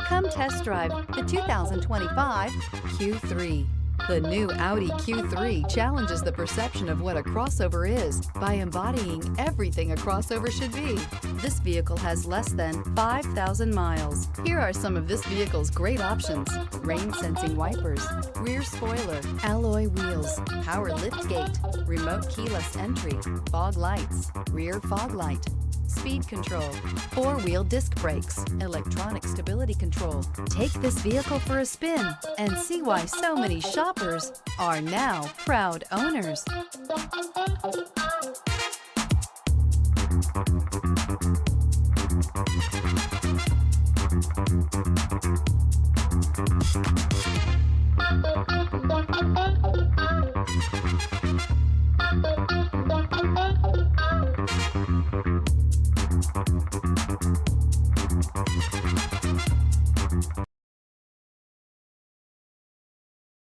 Come test drive the 2025 Q3. The new Audi Q3 challenges the perception of what a crossover is by embodying everything a crossover should be. This vehicle has less than 5,000 miles. Here are some of this vehicle's great options: rain-sensing wipers, rear spoiler, alloy wheels, power liftgate, remote keyless entry, fog lights, rear fog light, speed control, four-wheel disc brakes, electronic stability control. Take this vehicle for a spin and see why so many shoppers are now proud owners.